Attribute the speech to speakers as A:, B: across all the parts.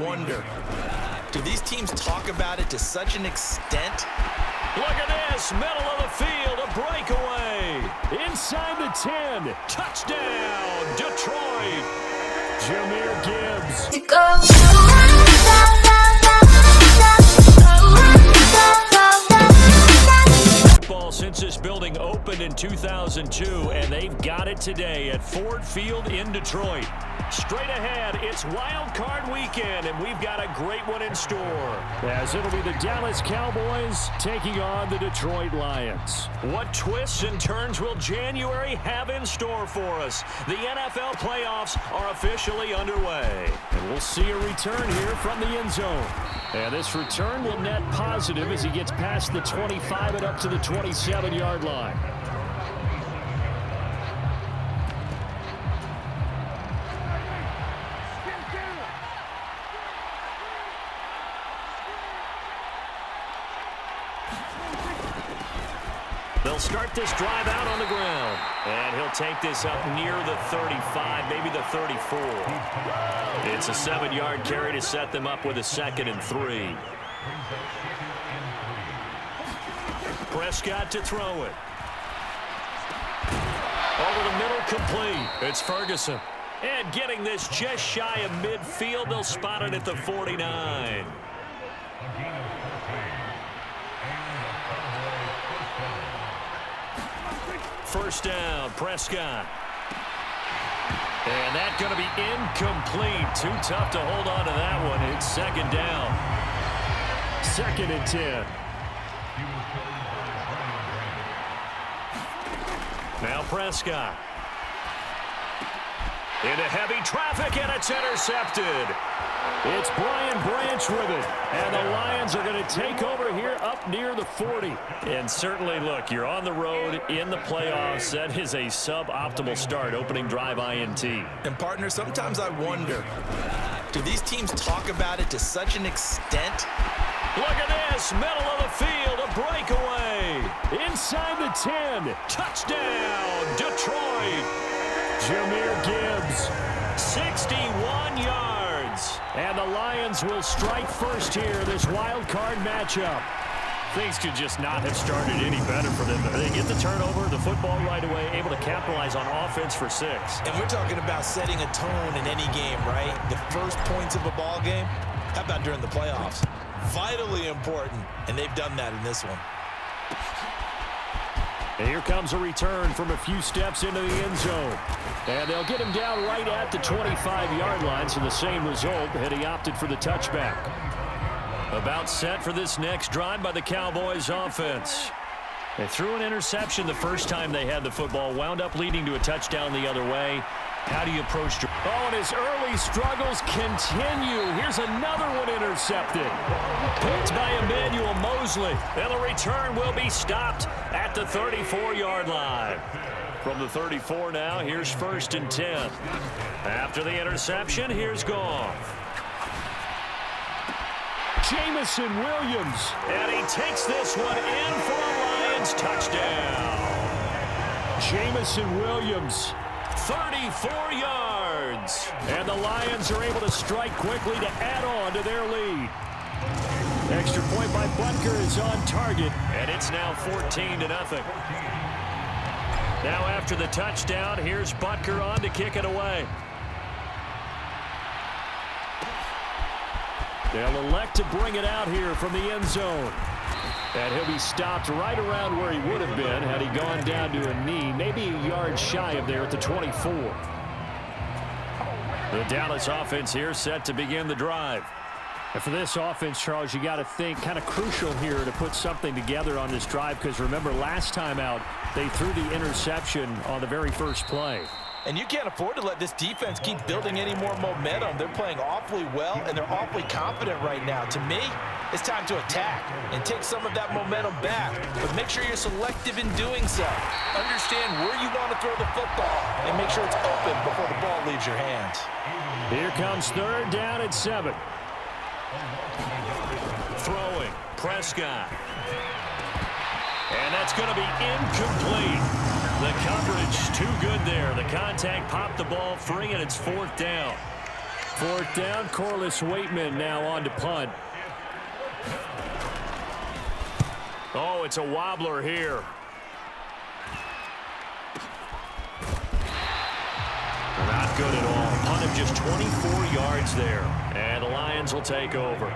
A: wonder, do these teams talk about it to such an extent?
B: Look at this, middle of the field, a breakaway. Inside the 10, touchdown, Detroit. Jahmyr Gibbs. Football since this building opened in 2002, and they've got it today at Ford Field in Detroit. Straight ahead, it's Wildcard weekend, and we've got a great one in store. As it'll be the Dallas Cowboys taking on the Detroit Lions. What twists and turns will January have in store for us? The NFL playoffs are officially underway. And we'll see a return here from the end zone. And this return will net positive as he gets past the 25 and up to the 27-yard line. They'll start this drive out on the ground. And he'll take this up near the 35, maybe the 34. It's a 7-yard carry to set them up with a 2nd and 3. Prescott to throw it. Over the middle, complete. It's Ferguson. And getting this just shy of midfield, they'll spot it at the 49. First down, Prescott. And that's going to be incomplete. Too tough to hold on to that one. It's 2nd down. 2nd and 10. Now Prescott. Into heavy traffic, and it's intercepted. It's Brian Branch with it. And the Lions are going to take over here up near the 40. And certainly, look, you're on the road in the playoffs. That is a suboptimal start, opening drive INT.
A: And, partner, sometimes I wonder, do these teams talk about it to such an extent?
B: Look at this, middle of the field, a breakaway. Inside the 10, touchdown, Detroit. Jahmyr Gibbs, 61 yards. And the Lions will strike first here, this wild card matchup. Things could just not have started any better for them. They get the turnover, the football right away, able to capitalize on offense for 6.
A: And we're talking about setting a tone in any game, right? The first points of a ball game. How about during the playoffs? Vitally important, and they've done that in this one.
B: And here comes a return from a few steps into the end zone. And they'll get him down right at the 25-yard line, so the same result, had he opted for the touchback. About set for this next drive by the Cowboys offense. They threw an interception the first time they had the football, wound up leading to a touchdown the other way. How do you approach? Oh, and his early struggles continue. Here's another one intercepted. Picked by Emmanuel Mosley. And the return will be stopped at the 34-yard line. From the 34 now, here's 1st and 10. After the interception, here's Goff. Jamison Williams. And he takes this one in for a Lions touchdown. Jamison Williams. 34 yards. And the Lions are able to strike quickly to add on to their lead. Extra point by Butker is on target. And it's now 14-0. Now after the touchdown, here's Butker on to kick it away. They'll elect to bring it out here from the end zone. And he'll be stopped right around where he would have been had he gone down to a knee, maybe a yard shy of there at the 24. The Dallas offense here set to begin the drive. And for this offense, Charles, you got to think kind of crucial here to put something together on this drive, because remember last time out they threw the interception on the very first play.
A: And you can't afford to let this defense keep building any more momentum. They're playing awfully well, and they're awfully confident right now. To me, it's time to attack and take some of that momentum back. But make sure you're selective in doing so. Understand where you want to throw the football, and make sure it's open before the ball leaves your hands.
B: Here comes 3rd down and 7. Throwing, Prescott. And that's going to be incomplete. The coverage too good there. The contact popped the ball free, and it's 4th down. Fourth down, Corliss Waitman now on to punt. Oh, it's a wobbler here. Not good at all. Punt of just 24 yards there. And the Lions will take over.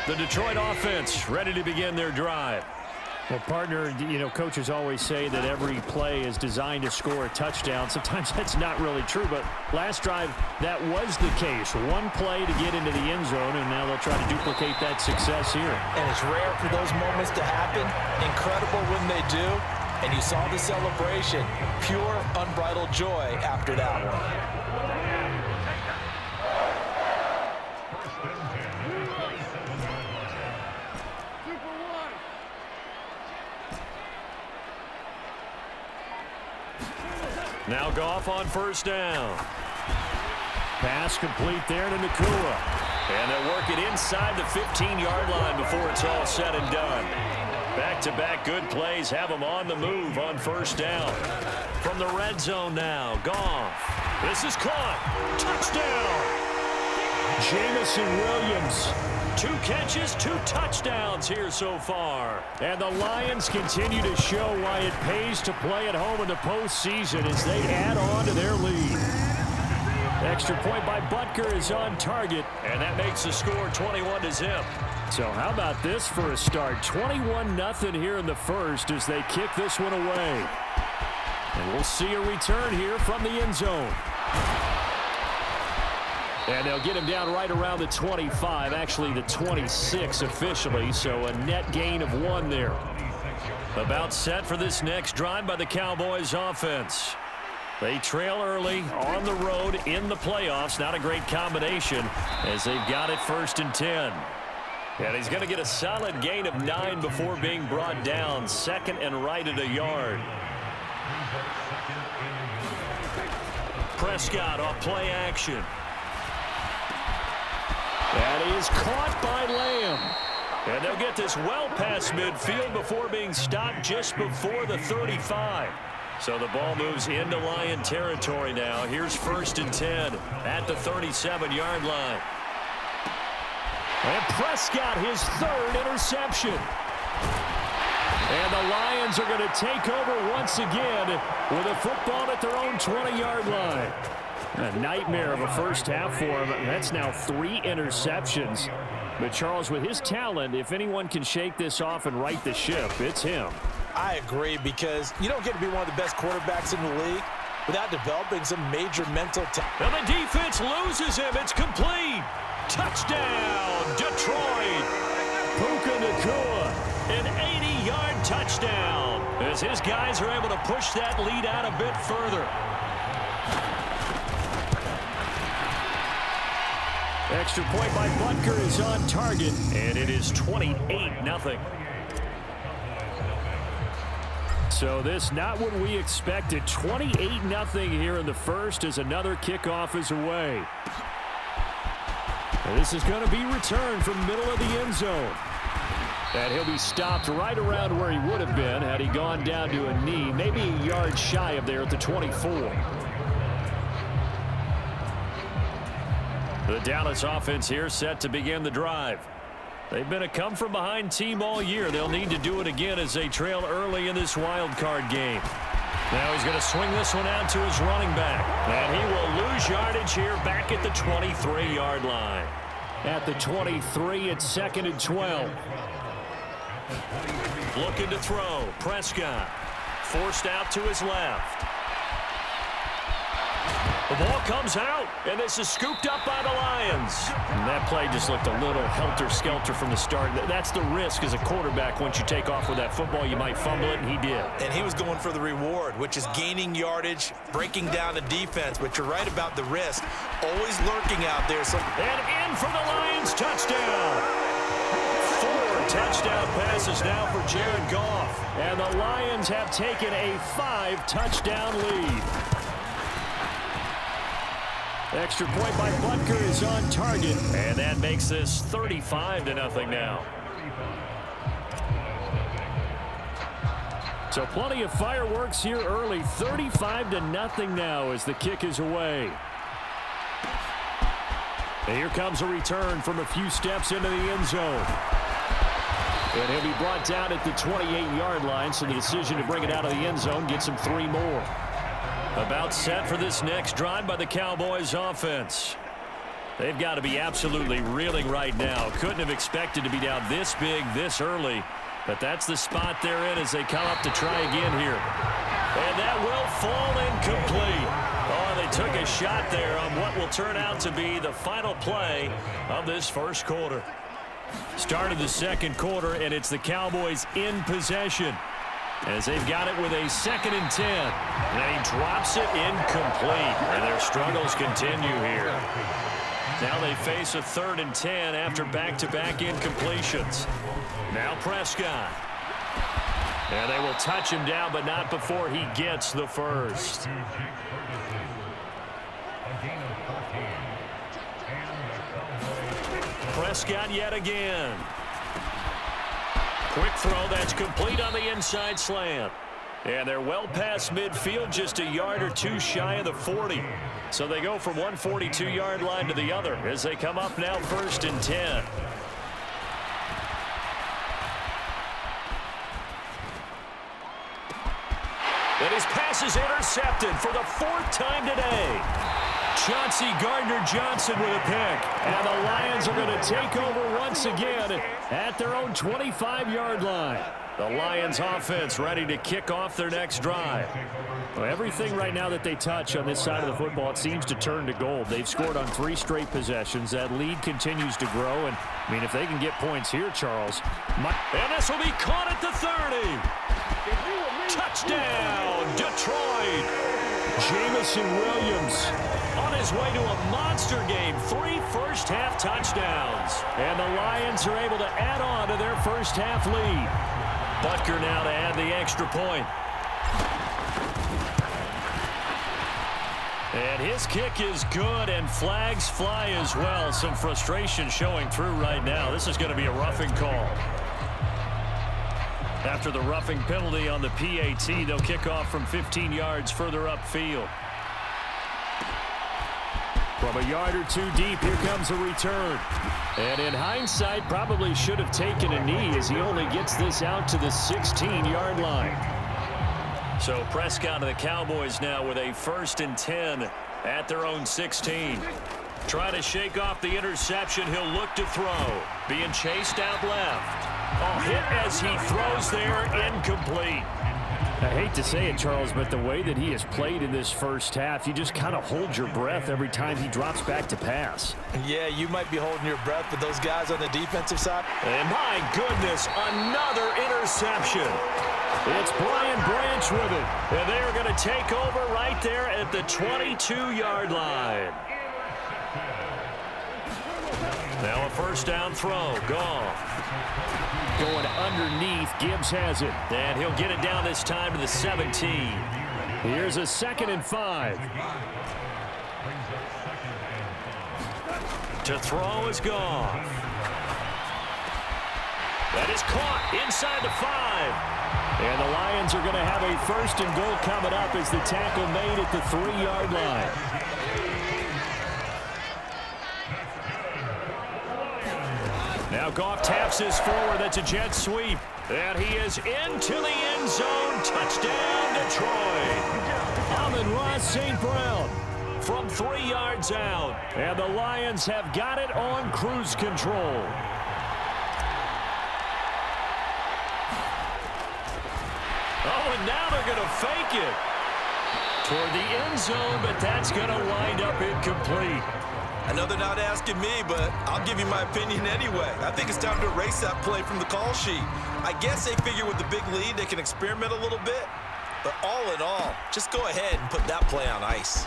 B: The Detroit offense ready to begin their drive.
C: Well, partner, you know, coaches always say that every play is designed to score a touchdown. Sometimes that's not really true, but last drive, that was the case. One play to get into the end zone, and now they'll try to duplicate that success here.
A: And it's rare for those moments to happen. Incredible when they do. And you saw the celebration. Pure, unbridled joy after that one.
B: Now Goff on first down. Pass complete there to Nakua. And they'll work it inside the 15-yard line before it's all said and done. Back-to-back good plays have them on the move on first down. From the red zone now, Goff. This is caught. Touchdown. Jamison Williams. 2 catches, 2 touchdowns here so far. And the Lions continue to show why it pays to play at home in the postseason as they add on to their lead. Extra point by Butker is on target, and that makes the score 21-0.
C: So how about this for a start? 21-0 here in the first as they kick this one away. And we'll see a return here from the end zone. And they'll get him down right around the 25, actually the 26 officially, so a net gain of 1 there.
B: About set for this next drive by the Cowboys offense. They trail early on the road in the playoffs. Not a great combination as they've got it 1st and 10. And he's going to get a solid gain of 9 before being brought down. 2nd and right at a yard. Prescott off play action. That is caught by Lamb. And they'll get this well past midfield before being stopped just before the 35. So the ball moves into Lion territory now. Here's 1st and 10 at the 37-yard line. And Prescott, his 3rd interception. And the Lions are going to take over once again with a football at their own 20-yard line. A nightmare of a first half for him. That's now 3 interceptions. But Charles, with his talent, if anyone can shake this off and right the ship, it's him.
A: I agree, because you don't get to be one of the best quarterbacks in the league without developing some major mental talent.
B: And the defense loses him. It's complete. Touchdown, Detroit. Puka Nakua, an 80-yard touchdown as his guys are able to push that lead out a bit further. Extra point by Butker is on target, and it is 28-0. So this not what we expected. 28-0 here in the first as another kickoff is away. And this is going to be returned from middle of the end zone. And he'll be stopped right around where he would have been had he gone down to a knee, maybe a yard shy of there at the 24. The Dallas offense here set to begin the drive. They've been a come-from-behind team all year. They'll need to do it again as they trail early in this wild card game. Now he's going to swing this one out to his running back. And he will lose yardage here back at the 23-yard line.
C: At the 23, it's 2nd and 12.
B: Looking to throw. Prescott forced out to his left. The ball comes out, and this is scooped up by the Lions.
C: And that play just looked a little helter-skelter from the start. That's the risk as a quarterback. Once you take off with that football, you might fumble it, and he did.
A: And he was going for the reward, which is gaining yardage, breaking down the defense. But you're right about the risk. Always lurking out there.
B: And in for the Lions, touchdown. 4 touchdown passes now for Jared Goff.
C: And the Lions have taken a 5-touchdown lead. Extra point by Butker is on target.
B: And that makes this 35-0 now.
C: So plenty of fireworks here early. 35-0 now as the kick is away. And here comes a return from a few steps into the end zone. And he'll be brought down at the 28-yard line, so the decision to bring it out of the end zone gets him 3 more. About set for this next drive by the Cowboys offense. They've got to be absolutely reeling right now. Couldn't have expected to be down this big this early, but that's the spot they're in as they come up to try again here. And that will fall incomplete. Oh, they took a shot there on what will turn out to be the final play of this first quarter. Start of the second quarter, and it's the Cowboys in possession as they've got it with a 2nd and 10. And he drops it incomplete, and their struggles continue here. Now they face a 3rd and 10 after back-to-back incompletions. Now Prescott. And they will touch him down, but not before he gets the first. Prescott yet again. Quick throw that's complete on the inside slant. And they're well past midfield, just a yard or two shy of the 40. So they go from one 42-yard line to the other as they come up now 1st and 10. And his pass is intercepted for the 4th time today. Chauncey Gardner-Johnson with a pick. And the Lions are going to take over once again at their own 25-yard line. The Lions offense ready to kick off their next drive. Well, everything right now that they touch on this side of the football, it seems to turn to gold. They've scored on 3 straight possessions. That lead continues to grow. And, I mean, if they can get points here, Charles. And this will be caught at the 30. Touchdown, Detroit. Jamison Williams on his way to a monster game. 3 first-half touchdowns. And the Lions are able to add on to their first-half lead. Butker now to add the extra point. And his kick is good, and flags fly as well. Some frustration showing through right now. This is going to be a roughing call. After the roughing penalty on the PAT, they'll kick off from 15 yards further upfield. From a yard or two deep, here comes a return. And in hindsight, probably should have taken a knee as he only gets this out to the 16-yard line. So Prescott of the Cowboys now with a 1st and 10 at their own 16. Trying to shake off the interception, he'll look to throw. Being chased out left. A hit as he throws there, incomplete. I hate to say it, Charles, but the way that he has played in this first half, you just kind of hold your breath every time he drops back to pass.
A: Yeah, you might be holding your breath, but those guys on the defensive side.
B: And my goodness, another interception. It's Brian Branch with it. And they are going to take over right there at the 22-yard line. Now a 1st down throw. Goff. Going underneath. Gibbs has it. And he'll get it down this time to the 17. Here's a 2nd and 5. To throw is Goff. That is caught inside the 5. And the Lions are going to have a 1st and goal coming up as the tackle made at the 3-yard line. Now Goff taps this forward. That's a jet sweep. And he is into the end zone. Touchdown, Detroit. Amon-Ra St. Brown from 3 yards out. And the Lions have got it on cruise control. Oh, and now they're going to fake it toward the end zone, but that's going to wind up incomplete.
A: I know they're not asking me, but I'll give you my opinion anyway. I think it's time to erase that play from the call sheet. I guess they figure with the big lead they can experiment a little bit. But all in all, just go ahead and put that play on ice.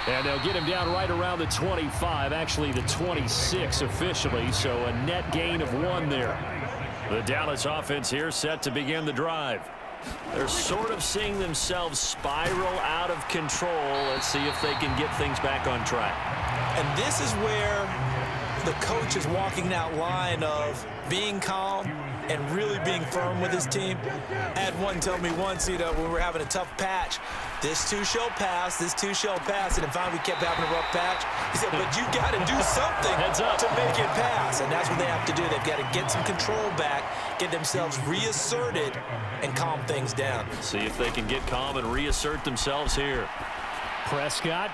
C: And they'll get him down right around the 25, actually the 26 officially, so a net gain of 1 there. The Dallas offense here set to begin the drive. They're sort of seeing themselves spiral out of control. Let's see if they can get things back on track.
A: And this is where the coach is walking that line of being calm and really being firm with his team. I had one tell me once, when we were having a tough patch, this too shall pass, and then finally we kept having a rough patch. He said, but you got to do something to make it pass, and that's what they have to do. They've got to get some control back, get themselves reasserted, and calm things down.
B: See if they can get calm and reassert themselves here.
C: Prescott.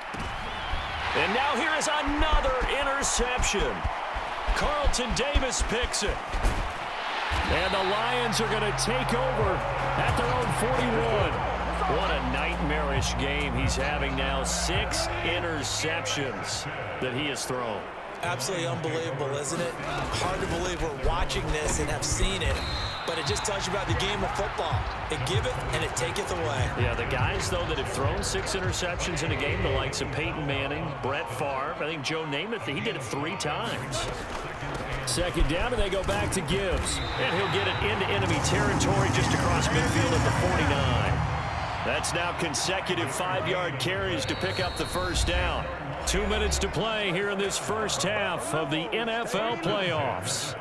B: And now here is another interception. Carlton Davis picks it. And the Lions are going to take over at their own 41. What a nightmarish game he's having now. 6 interceptions that he has thrown.
A: Absolutely unbelievable, isn't it? Hard to believe we're watching this and have seen it, but it just tells you about the game of football. It giveth and it taketh away.
B: Yeah, the guys, though, that have thrown 6 interceptions in a game, the likes of Peyton Manning, Brett Favre, I think Joe Namath, he did it 3 times.
C: Second down, and they go back to Gibbs.
B: And he'll get it into enemy territory just across midfield at the 49. That's now consecutive 5-yard carries to pick up the first down. 2 minutes to play here in this first half of the NFL playoffs.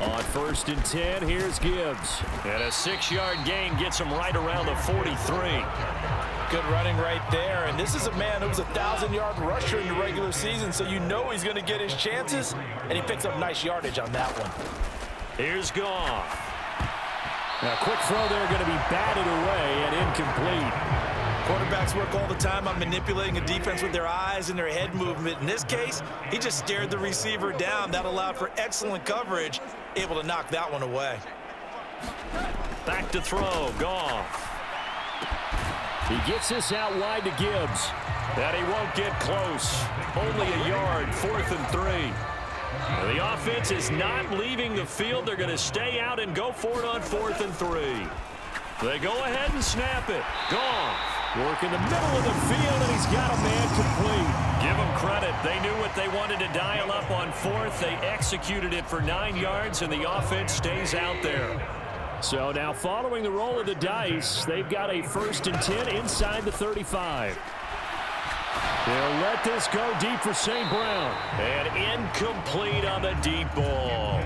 C: On 1st and 10, here's Gibbs.
B: And a 6-yard gain gets him right around the 43.
A: Good running right there, and this is a man who was a 1,000-yard rusher in the regular season, so you know he's going to get his chances, and he picks up nice yardage on that one.
B: Here's Goff.
C: Now, quick throw there, going to be batted away and incomplete.
A: Quarterbacks work all the time on manipulating a defense with their eyes and their head movement. In this case, he just stared the receiver down. That allowed for excellent coverage, able to knock that one away.
B: Back to throw, Goff.
C: He gets this out wide to Gibbs.
B: That he won't get close. Only a yard, 4th and 3. The offense is not leaving the field. They're going to stay out and go for it on 4th and 3. They go ahead and snap it. Goff.
C: Work in the middle of the field, and he's got a man complete.
B: Give them credit. They knew what they wanted to dial up on 4th. They executed it for 9 yards, and the offense stays out there.
C: So now following the roll of the dice, they've got a 1st and 10 inside the 35. They'll let this go deep for St. Brown.
B: And incomplete on the deep ball.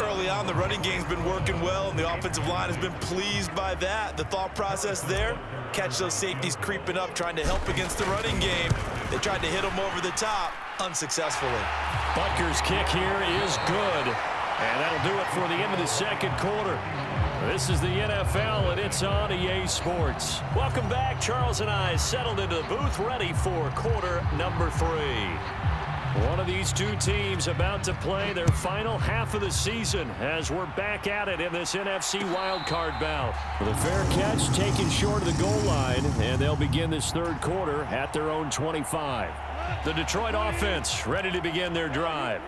A: Early on, the running game's been working well, and the offensive line has been pleased by that. The thought process there, catch those safeties creeping up, trying to help against the running game. They tried to hit them over the top, unsuccessfully.
B: Butker's kick here is good. And that'll do it for the end of the second quarter. This is the NFL, and it's on EA Sports. Welcome back. Charles and I settled into the booth, ready for quarter number 3. One of these two teams about to play their final half of the season as we're back at it in this NFC Wildcard bout.
C: With a fair catch taken short of the goal line, and they'll begin this third quarter at their own 25.
B: The Detroit offense ready to begin their drive.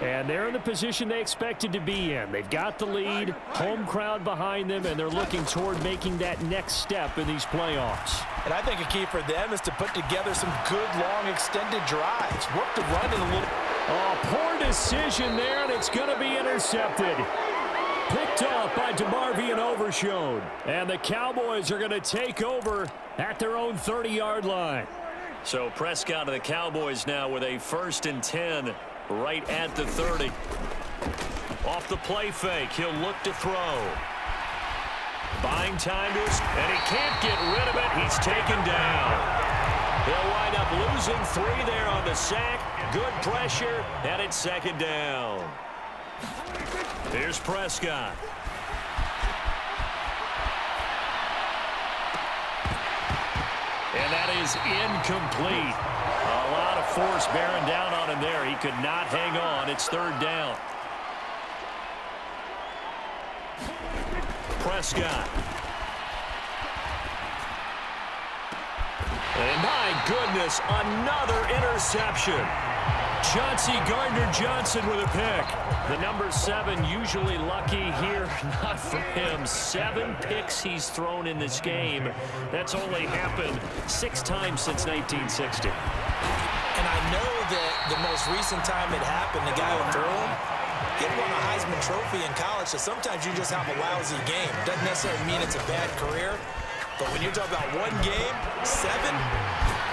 C: And they're in the position they expected to be in. They've got the lead, home crowd behind them, and they're looking toward making that next step in these playoffs.
A: And I think a key for them is to put together some good, long, extended drives. Work the run in a little.
C: Oh, poor decision there, and it's going to be intercepted. Picked off by DeMarvion Overshown. And the Cowboys are going to take over at their own 30-yard line.
B: So Prescott of the Cowboys now with a 1st and 10. Right at the 30. Off the play fake. He'll look to throw. Buying time to his, and he can't get rid of it. He's taken down. He'll wind up losing 3 there on the sack. Good pressure, and it's 2nd down. Here's Prescott. And that is incomplete. A lot of force bearing down on him there. He could not hang on. It's 3rd down. Prescott. And my goodness, another interception. Chauncey Gardner-Johnson with a pick. The number 7 usually lucky here. Not for him. 7 picks he's thrown in this game. That's only happened 6 times since 1960.
A: And I know that the most recent time it happened, the guy who threw him, he won a Heisman Trophy in college, so sometimes you just have a lousy game. Doesn't necessarily mean it's a bad career. But when you're talking about one game, 7,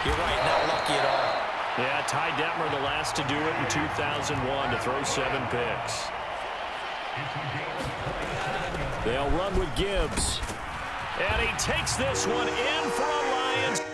A: you're right, not lucky at all.
C: Yeah, Ty Detmer the last to do it in 2001 to throw 7 picks. They'll run with Gibbs. And he takes this one in for a Lions.